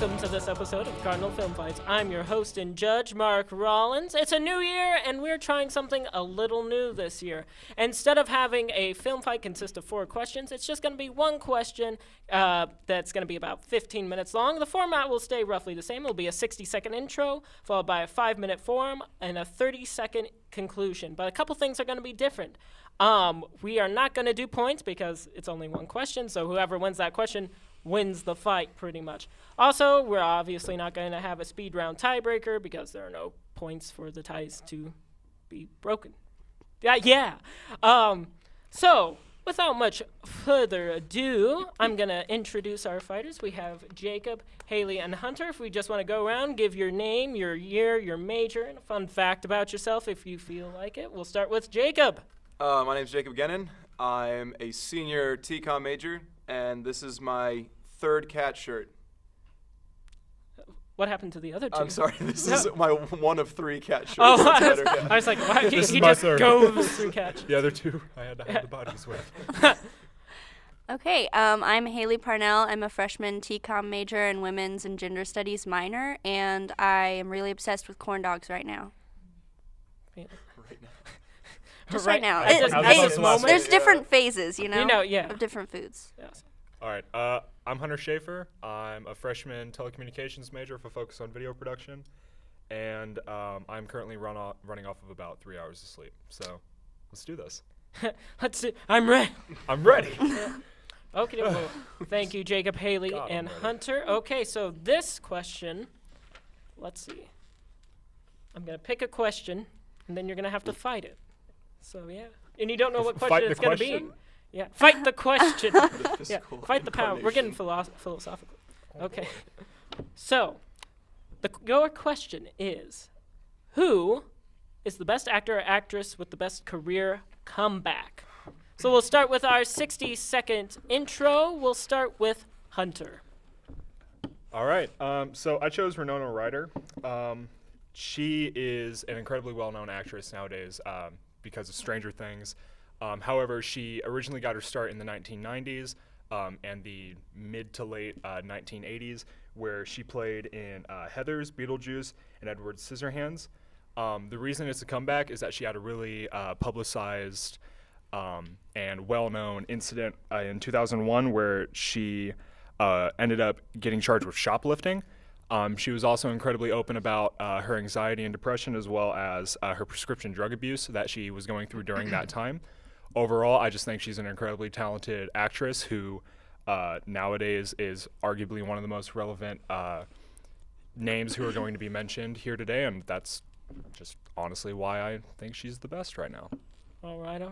welcome to this episode of Cardinal Film Fights. I'm your host and judge, Mark Rollins. It's a new year, and we're trying something a little new this year. Instead of having a film fight consist of 4 questions, it's just going to be one question that's going to be about 15 minutes long. The format will stay roughly the same. It'll be a 60-second intro, followed by a 5-minute forum, and a 30-second conclusion. But a couple things are going to be different. We are not going to do points because it's only one question, so whoever wins that question wins the fight, pretty much. Also, we're obviously not going to have a speed round tiebreaker because there are no points for the ties to be broken. So, without much further ado, I'm going to introduce our fighters. We have Jacob, Haley, and Hunter. If we just want to go around, give your name, your year, your major, and a fun fact about yourself if you feel like it. We'll start with Jacob. My name's Jacob Gennon. I'm a senior TCOM major, and this is my 3rd cat shirt. What happened to the other 2? I'm sorry, this is my one of 3 cat shirts. Oh, I was like, why he just goes through cat. The other 2, I had to hide the bodies with. Okay, I'm Haley Parnell. I'm a freshman TCOM major and women's and gender studies minor, and I am really obsessed with corn dogs right now. Just right now. There's different phases, of different foods. Yes. All right, I'm Hunter Schaefer. I'm a freshman telecommunications major with a focus on video production, and I'm currently running off of about 3 hours of sleep. So let's do this. Let's see. I'm ready. I'm ready. Okay, well, thank you, Jacob, Haley, and Hunter. Okay, so this question, let's see. I'm going to pick a question, and then you're going to have to fight it. So, yeah. And you don't know what question it's going to be. Yeah, fight the question. Fight the power. We're getting philosophical. Okay. So, your question is, who is the best actor or actress with the best career comeback? So we'll start with our 60-second intro. We'll start with Hunter. All right. So I chose Winona Ryder. She is an incredibly well-known actress nowadays because of Stranger Things. However, she originally got her start in the 1990s and the mid to late 1980s, where she played in Heathers, Beetlejuice, and Edward Scissorhands. The reason it's a comeback is that she had a really publicized and well-known incident in 2001 where she ended up getting charged with shoplifting. She was also incredibly open about her anxiety and depression, as well as her prescription drug abuse that she was going through during that time. Overall, I just think she's an incredibly talented actress who nowadays is arguably one of the most relevant names who are going to be mentioned here today, and that's just honestly why I think she's the best right now. All right.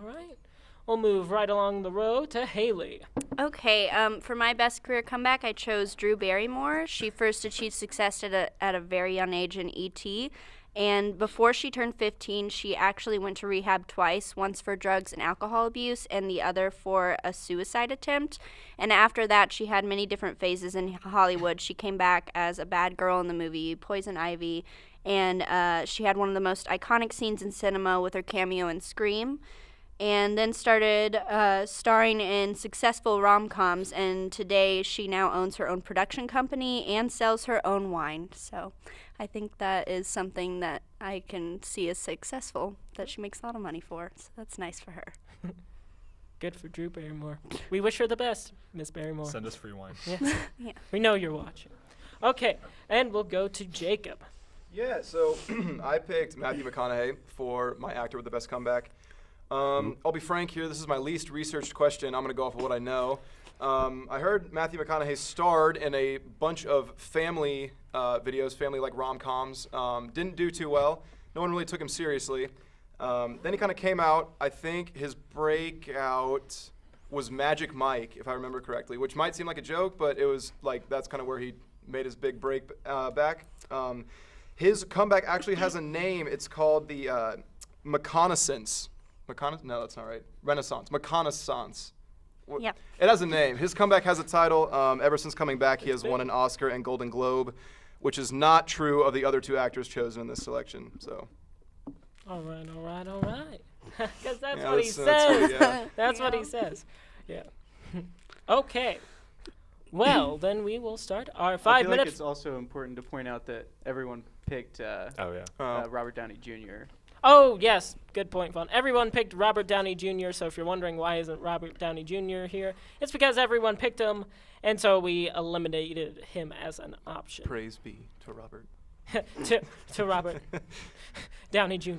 We'll move right along the road to Haley. Okay, for my best career comeback, I chose Drew Barrymore. She first achieved success at a very young age in E.T., and before she turned 15, she actually went to rehab twice, once for drugs and alcohol abuse and the other for a suicide attempt. And after that, she had many different phases in Hollywood. She came back as a bad girl in the movie Poison Ivy, and she had one of the most iconic scenes in cinema with her cameo in Scream, and then started starring in successful rom-coms, and today she now owns her own production company and sells her own wine. So I think that is something that I can see as successful, that she makes a lot of money for, so that's nice for her. Good for Drew Barrymore. We wish her the best, Miss Barrymore. Send us free wine. Yeah. Yeah. We know you're watching. Okay, and we'll go to Jacob. Yeah, so I picked Matthew McConaughey for my actor with the best comeback. I'll be frank here, this is my least researched question. I'm going to go off of what I know. I heard Matthew McConaughey starred in a bunch of family videos, family-like rom-coms. Didn't do too well. No one really took him seriously. Then he kind of came out. I think his breakout was Magic Mike, if I remember correctly, which might seem like a joke, but it was like that's kind of where he made his big break back. His comeback actually has a name. It's called the McConaissance. No, that's not right. Renaissance. McConaissance. Yeah. It has a name. His comeback has a title. Ever since coming back, he has won an Oscar and Golden Globe, which is not true of the other 2 actors chosen in this selection. So. All right. Because that's what he says. That's what he says. Yeah. Okay. Well, then we will start our I 5 feel like minutes. it's also important to point out that everyone picked Oh yeah. Robert Downey Jr. Oh, yes. Good point, Vaughn. Everyone picked Robert Downey Jr., so if you're wondering why isn't Robert Downey Jr. here, it's because everyone picked him, and so we eliminated him as an option. Praise be to Robert. to Robert Downey Jr.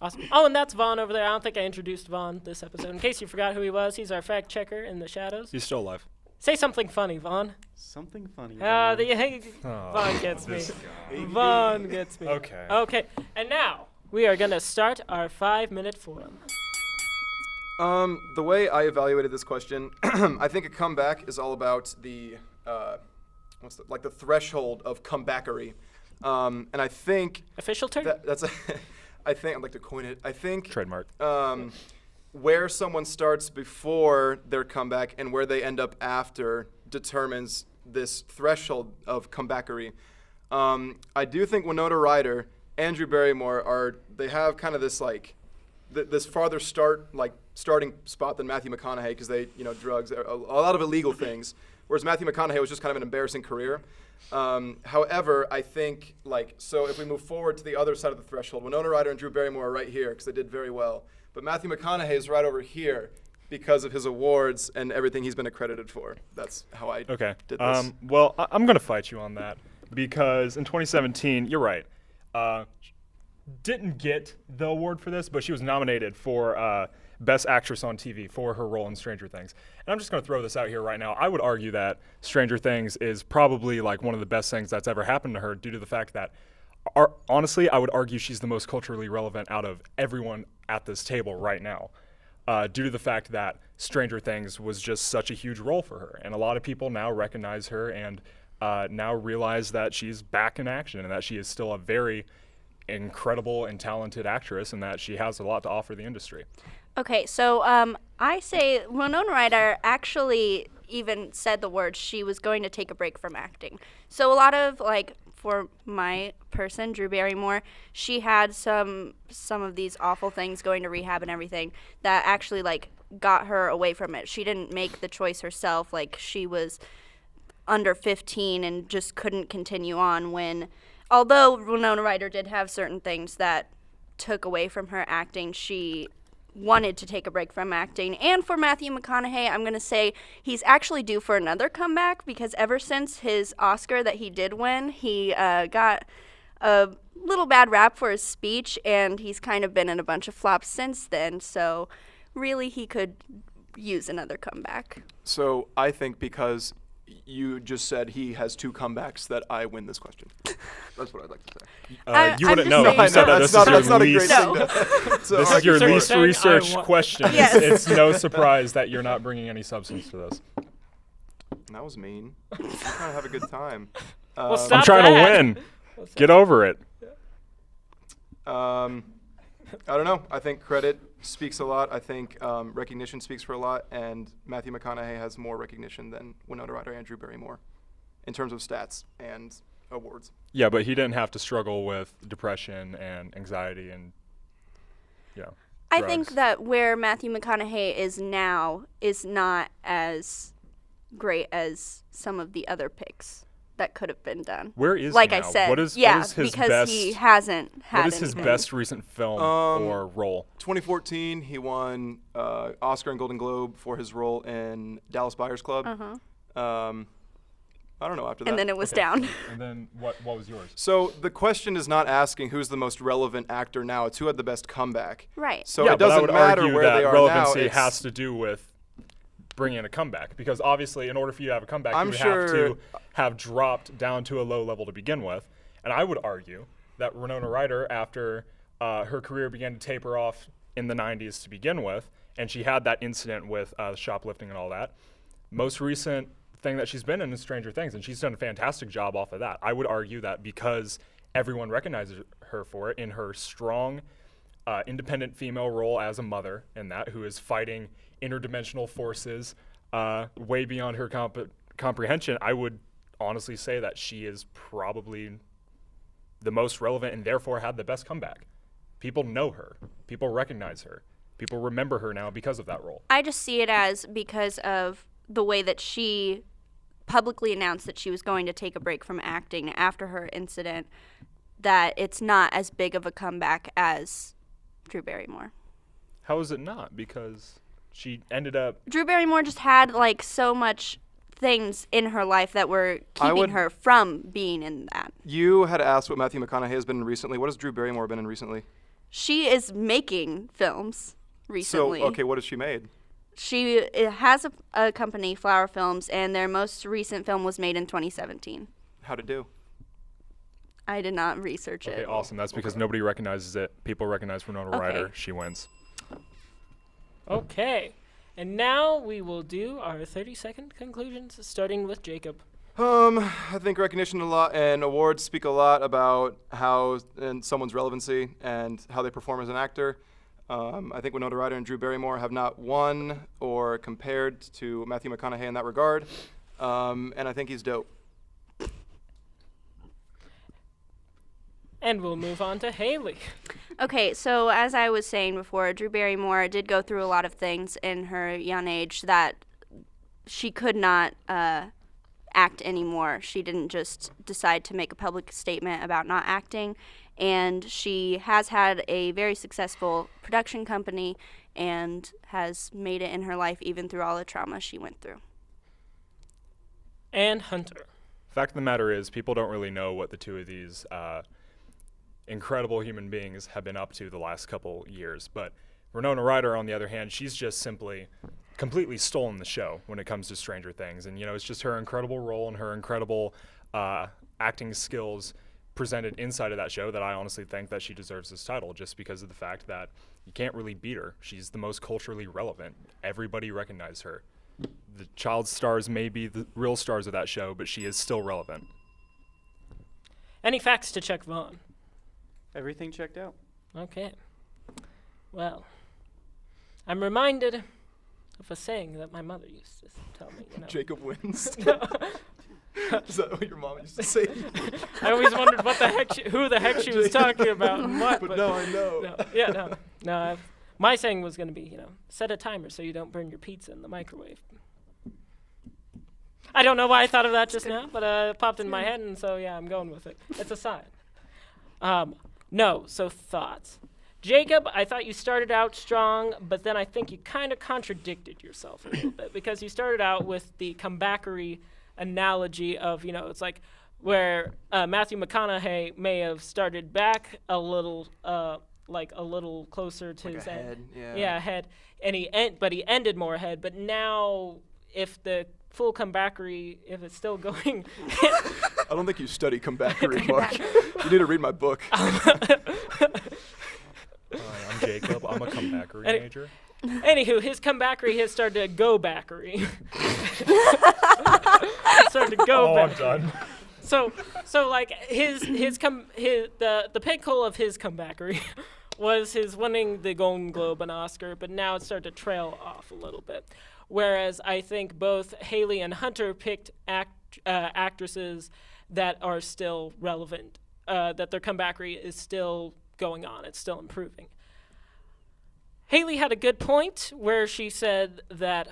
Awesome. Oh, and that's Vaughn over there. I don't think I introduced Vaughn this episode. In case you forgot who he was, he's our fact checker in the shadows. He's still alive. Say something funny, Vaughn. Something funny. Vaughn Oh, gets me. this guy. Vaughn gets me. Okay. Okay, and now we are going to start our 5-minute forum. The way I evaluated this question, I think a comeback is all about the the threshold of comebackery, and I think Official term? that's I think I'd like to coin it. I think Trademark. where someone starts before their comeback and where they end up after determines this threshold of comebackery. I do think Winona Ryder, Andrew Barrymore they have kind of this this farther starting spot than Matthew McConaughey because they drugs, a lot of illegal things, whereas Matthew McConaughey was just kind of an embarrassing career. However, I think so if we move forward to the other side of the threshold, Winona Ryder and Drew Barrymore are right here because they did very well. But Matthew McConaughey is right over here because of his awards and everything he's been accredited for. That's how I did this. Well, I'm going to fight you on that because in 2017, you're right. Didn't get the award for this, but she was nominated for Best Actress on TV for her role in Stranger Things. And I'm just going to throw this out here right now. I would argue that Stranger Things is probably one of the best things that's ever happened to her due to the fact that, honestly, I would argue she's the most culturally relevant out of everyone at this table right now. Due to the fact that Stranger Things was just such a huge role for her. And a lot of people now recognize her and now realize that she's back in action and that she is still a very incredible and talented actress and that she has a lot to offer the industry. Okay, so I say Winona Ryder actually even said the words she was going to take a break from acting. So a lot of for my person, Drew Barrymore, she had some of these awful things, going to rehab and everything, that actually got her away from it. She didn't make the choice herself. She was under 15 and just couldn't continue on when, although Winona Ryder did have certain things that took away from her acting, she wanted to take a break from acting. And for Matthew McConaughey, I'm going to say he's actually due for another comeback because ever since his Oscar that he did win, he got a little bad rap for his speech, and he's kind of been in a bunch of flops since then. So really, he could use another comeback. So I think because you just said he has 2 comebacks that I win this question. That's what I'd like to say. You wouldn't I'm know. just You saying- said that that's not a great least. thing. So This is your So you're least saying I researched want- question. Yes. It's no surprise that you're not bringing any substance to this. That was mean. I'm trying to have a good time. Well, I'm stop trying that. to win. Get over it. I don't know. I think credit speaks a lot. I think recognition speaks for a lot. And Matthew McConaughey has more recognition than Winona Ryder and Drew Barrymore in terms of stats and awards. Yeah, but he didn't have to struggle with depression and anxiety and, I think drugs. that where Matthew McConaughey is now is not as great as some of the other picks that could have been done. Where is like he I now? said, what is his because best, he hasn't had What is his anything. best recent film or role? 2014, he won Oscar and Golden Globe for his role in Dallas Buyers Club. I don't know after that. And then it was down. And then what was yours? So the question is not asking who's the most relevant actor now. It's who had the best comeback. Right. So yeah, it but I doesn't would matter argue where that they are relevancy now. It's- has to do with bringing in a comeback because obviously in order for you to have a comeback, I'm you would sure- have to have dropped down to a low level to begin with. And I would argue that Winona Ryder, after her career began to taper off in the 90s to begin with, and she had that incident with shoplifting and all that, most recent thing that she's been in is Stranger Things, and she's done a fantastic job off of that. I would argue that because everyone recognizes her for it in her strong, independent female role as a mother, and that who is fighting interdimensional forces way beyond her comprehension, I would honestly say that she is probably the most relevant and therefore had the best comeback. People know her. People recognize her. People remember her now because of that role. I just see it as because of the way that she publicly announced that she was going to take a break from acting after her incident, that it's not as big of a comeback as Drew Barrymore. How is it not? Because she ended up. Drew Barrymore just had like so much things in her life that were I keeping would- her from being in that. You had asked what Matthew McConaughey has been in recently. What has Drew Barrymore been in recently? She is making films recently. So, okay, what has she made? She has a company, Flower Films, and their most recent film was made in 2017. How'd it do? I did not research Okay, it. awesome. That's because nobody recognizes it. People recognize Winona Ryder. Okay. She wins. Okay. And now we will do our 30-second conclusions, starting with Jacob. I think recognition and awards speak a lot about and someone's relevancy and how they perform as an actor. I think Winona Ryder and Drew Barrymore have not won or compared to Matthew McConaughey in that regard, and I think he's dope. And we'll move on to Haley. Okay, so as I was saying before, Drew Barrymore did go through a lot of things in her young age that she could not act anymore. She didn't just decide to make a public statement about not acting, and she has had a very successful production company and has made it in her life even through all the trauma she went through. And Hunter. Fact of the matter is, people don't really know what the two of these incredible human beings have been up to the last couple years. But Winona Ryder, on the other hand, she's just simply completely stolen the show when it comes to Stranger Things. And, it's just her incredible role and her incredible acting skills presented inside of that show that I honestly think that she deserves this title, just because of the fact that you can't really beat her. She's the most culturally relevant. Everybody recognizes her. The child stars may be the real stars of that show, but she is still relevant. Any facts to check Vaughn? Everything checked out. Okay. Well, I'm reminded of a saying that my mother used to tell me. Jacob wins. Is that what your mom used to say? I always wondered who the heck she was talking about and what. But no, I know. No. My saying was going to be, set a timer so you don't burn your pizza in the microwave. I don't know why I thought of that just now, but it popped in my head, and so yeah, I'm going with it. It's a sign. So thoughts. Jacob, I thought you started out strong, but then I think you kind of contradicted yourself a little bit, because you started out with the comebackery analogy of, it's like where Matthew McConaughey may have started back a little, like a little closer to his ahead, end. yeah. Ahead, and but he ended more ahead. But now, if the full comebackery, if it's still going, I don't think you study comebackery, Mark. You need to read my book. I'm Jacob. I'm a comebackery major. Anywho, his comebackery has started to go backery. Started to go I'm back. done. So like the pinnacle of his comebackery was his winning the Golden Globe and Oscar, but now it's started to trail off a little bit. Whereas I think both Haley and Hunter picked actresses that are still relevant, that their comebackery is still going on, it's still improving. Haley had a good point where she said that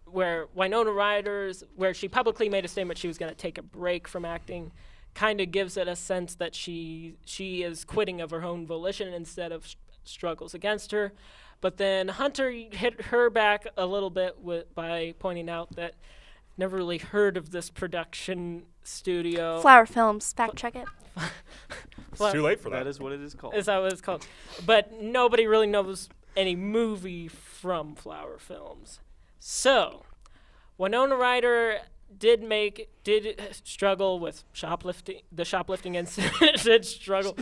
where Winona Ryder's, where she publicly made a statement she was going to take a break from acting, kind of gives it a sense that she is quitting of her own volition instead of struggles against her. But then Hunter hit her back a little bit by pointing out that never really heard of this production studio. Flower Films, fact check it. It's too late for that. That is what it is called. Is that what it's called? But nobody really knows any movie from Flower Films. So, Winona Ryder did struggle with shoplifting. The shoplifting incident did struggle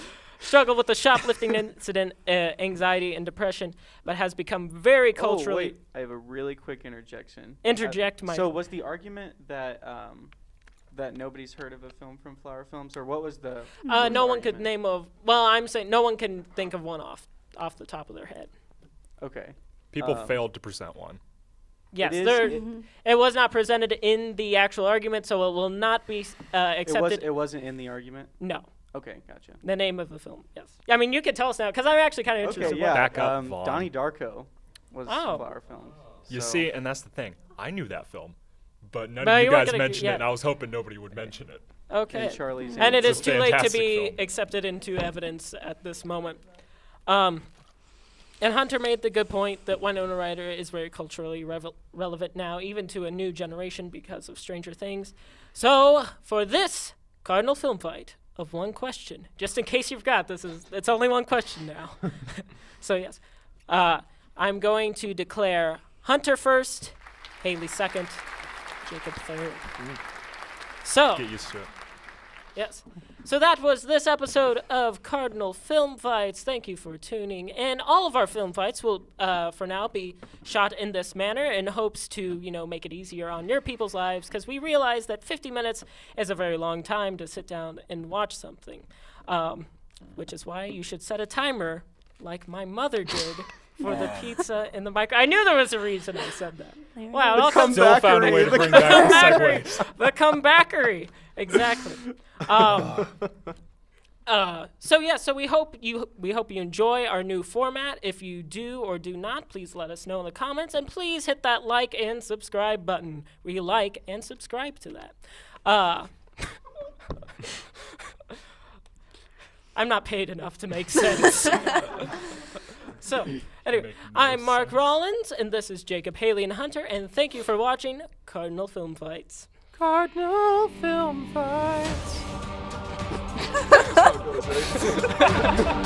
with the shoplifting incident, anxiety and depression, but has become very culturally. Oh, wait. I have a really quick interjection. Interject, Mike. So was the argument that that nobody's heard of a film from Flower Films, or what was the? No one could name of. Well, I'm saying no one can think of one off the top of their head. Okay. People failed to present one. Yes, It it was not presented in the actual argument, so it will not be accepted. It wasn't in the argument. No, Okay, gotcha. the name of the film. Yes, I mean you can tell us now because I'm actually kind of interested. Okay, what- yeah. Back up, Vaughn. Donnie Darko was Oh. Flower Films. You so- see, and that's the thing. I knew that film but none No, of you you weren't guys gonna- mentioned yeah. it, and I was hoping nobody would mention it. Okay. And Charlie's And it It's is a too late to fantastic be film. accepted into evidence at this moment. And Hunter made the good point that Winona Ryder is very culturally relevant now, even to a new generation because of Stranger Things. So, for this Cardinal Film Fight of one question, just in case you forgot, it's only one question now. So, yes. I'm going to declare Hunter first, Haley second, Jacob third. So, Get used to it. yes. So that was this episode of Cardinal Film Fights. Thank you for tuning in. All of our film fights will, for now, be shot in this manner in hopes to, make it easier on your people's lives, because we realize that 50 minutes is a very long time to sit down and watch something, which is why you should set a timer like my mother did for the pizza in the micro. I knew there was a reason I said that. Wow, it all comes Still found a way to bring back the segues. the comebackery. Exactly. So we hope you enjoy our new format. If you do or do not, please let us know in the comments, and please hit that like and subscribe button. We like and subscribe to that. I'm not paid enough to make sense. So, anyway, Make no I'm Mark sense. Rollins, and this is Jacob, Haley, and Hunter, and thank you for watching Cardinal Film Fights. Cardinal Film Fights. That's how it goes, right?